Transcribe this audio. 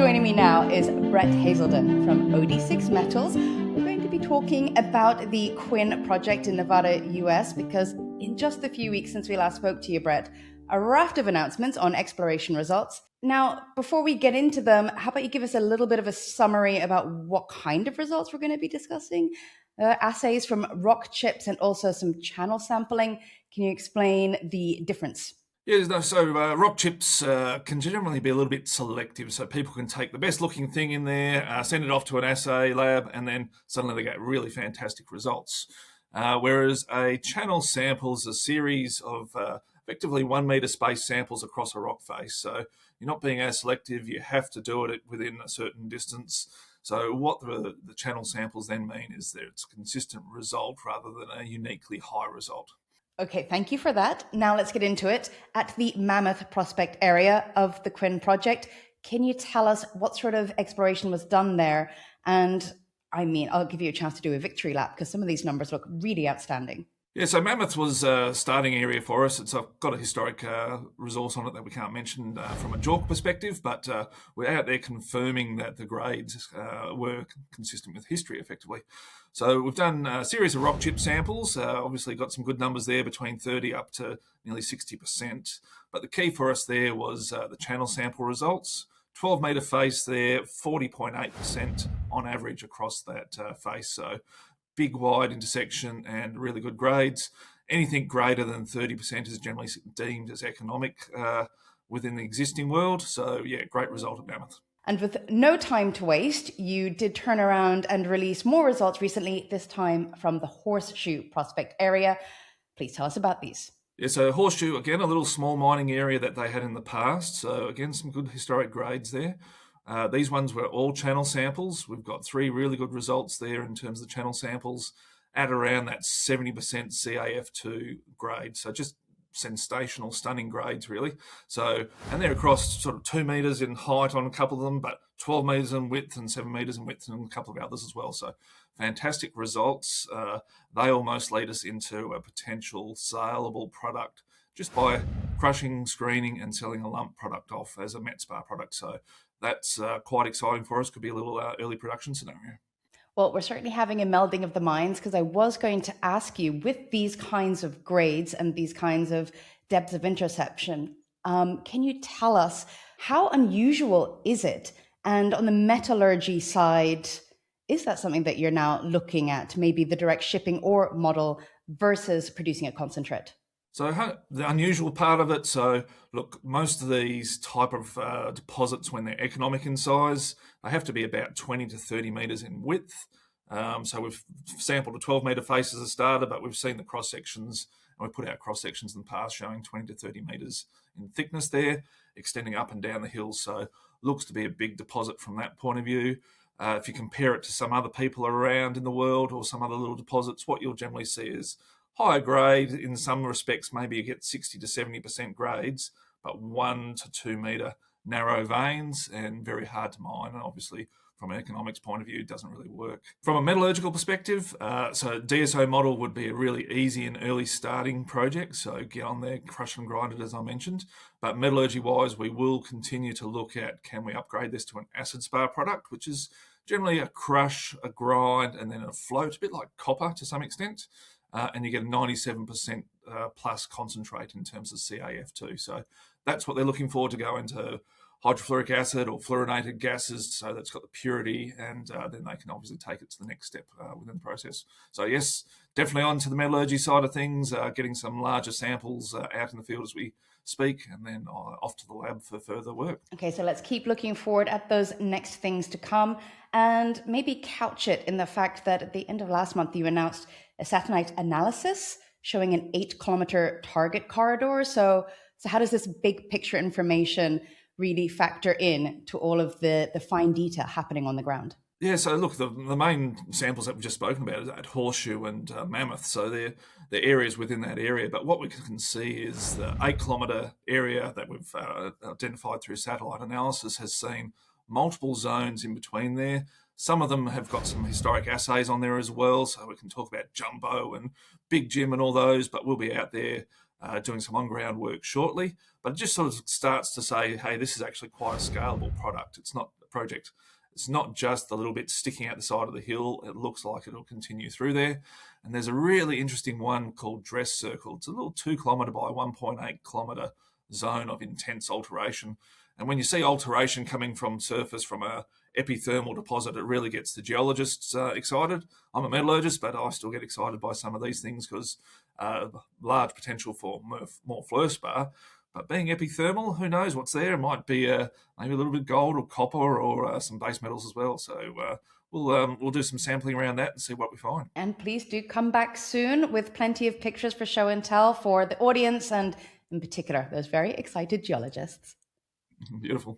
Joining me now is Brett Hazelden from OD6 Metals. We're going to be talking about the Quinn project in Nevada, US, because in just a few weeks since we last spoke to you, Brett, a raft of announcements on exploration results. Now, before we get into them, how about you give us a little bit of a summary about what kind of results we're going to be discussing? Assays from rock chips and also some channel sampling. Can you explain the difference? Yeah, so rock chips can generally be a little bit selective, so people can take the best looking thing in there, send it off to an assay lab, and then suddenly they get really fantastic results. Whereas a channel sample is a series of effectively 1 metre space samples across a rock face. So you're not being as selective, you have to do it within a certain distance. So what the channel samples then mean is that it's a consistent result rather than a uniquely high result. Okay, thank you for that. Now let's get into it. At the Mammoth prospect area of the Quinn project, can you tell us what sort of exploration was done there? And I mean, I'll give you a chance to do a victory lap because some of these numbers look really outstanding. Yeah, so Mammoth was a starting area for us. It's got a historic resource on it that we can't mention from a JORC perspective, but we're out there confirming that the grades were consistent with history, effectively. So we've done a series of rock chip samples, obviously got some good numbers there, between 30 up to nearly 60%. But the key for us there was the channel sample results. 12 metre face there, 40.8% on average across that face. So big wide intersection and really good grades. Anything greater than 30% is generally deemed as economic within the existing world. So yeah, great result at Mammoth. And with no time to waste, you did turn around and release more results recently, this time from the Horseshoe prospect area. Please tell us about these. Yeah, so Horseshoe, again, a little small mining area that they had in the past. So again, some good historic grades there. These ones were all channel samples. We've got 3 really good results there in terms of the channel samples at around that 70% CAF2 grade. So just sensational, stunning grades, really. So, and they're across sort of 2 metres in height on a couple of them, but 12 metres in width and 7 metres in width and a couple of others as well. So fantastic results. They almost lead us into a potential saleable product just by crushing, screening and selling a lump product off as a METSPAR product. So that's quite exciting for us. Could be a little early production scenario. Well, we're certainly having a melding of the minds, because I was going to ask you, with these kinds of grades and these kinds of depths of interception, can you tell us how unusual is it? And on the metallurgy side, is that something that you're now looking at, maybe the direct shipping ore model versus producing a concentrate? So the unusual part of it, so look, most of these type of deposits, when they're economic in size, they have to be about 20 to 30 metres in width. So we've sampled a 12 metre face as a starter, but we've seen the cross sections, and we've put out cross sections in the past showing 20 to 30 metres in thickness there, extending up and down the hills. So looks to be a big deposit from that point of view. If you compare it to some other people around in the world or some other little deposits, what you'll generally see is higher grade in some respects. Maybe you get 60 to 70% grades, but 1 to 2 metre narrow veins and very hard to mine. And obviously, from an economics point of view, it doesn't really work. From a metallurgical perspective, so DSO model would be a really easy and early starting project. So get on there, crush and grind it, as I mentioned. But metallurgy-wise, we will continue to look at, can we upgrade this to an acid spar product, which is generally a crush, a grind, and then a float, a bit like copper to some extent. And you get a 97% plus concentrate in terms of CAF2. So that's what they're looking for, to go into hydrofluoric acid or fluorinated gases, so that's got the purity, and then they can obviously take it to the next step within the process. So yes, definitely on to the metallurgy side of things, getting some larger samples out in the field as we speak, and then off to the lab for further work. Okay, so let's keep looking forward at those next things to come, and maybe couch it in the fact that at the end of last month you announced a satellite analysis showing an 8-kilometer target corridor. So how does this big picture information really factor in to all of the fine detail happening on the ground? Yeah, so look, the main samples that we've just spoken about is at Horseshoe and Mammoth, so they're areas within that area. But what we can see is the 8-kilometre area that we've identified through satellite analysis has seen multiple zones in between there. Some of them have got some historic assays on there as well, so we can talk about Jumbo and Big Jim and all those, but we'll be out there doing some on-ground work shortly. But it just sort of starts to say, hey, this is actually quite a scalable product. It's not project. It's not just the little bit sticking out the side of the hill. It looks like it'll continue through there. And there's a really interesting one called Dress Circle. It's a little 2 kilometre by 1.8 kilometre zone of intense alteration. And when you see alteration coming from surface from a epithermal deposit, it really gets the geologists excited. I'm a metallurgist, but I still get excited by some of these things because large potential for more fluorspar. But being epithermal, who knows what's there? It might be maybe a little bit gold or copper or some base metals as well. So we'll do some sampling around that and see what we find. And please do come back soon with plenty of pictures for show and tell for the audience and in particular those very excited geologists. Beautiful.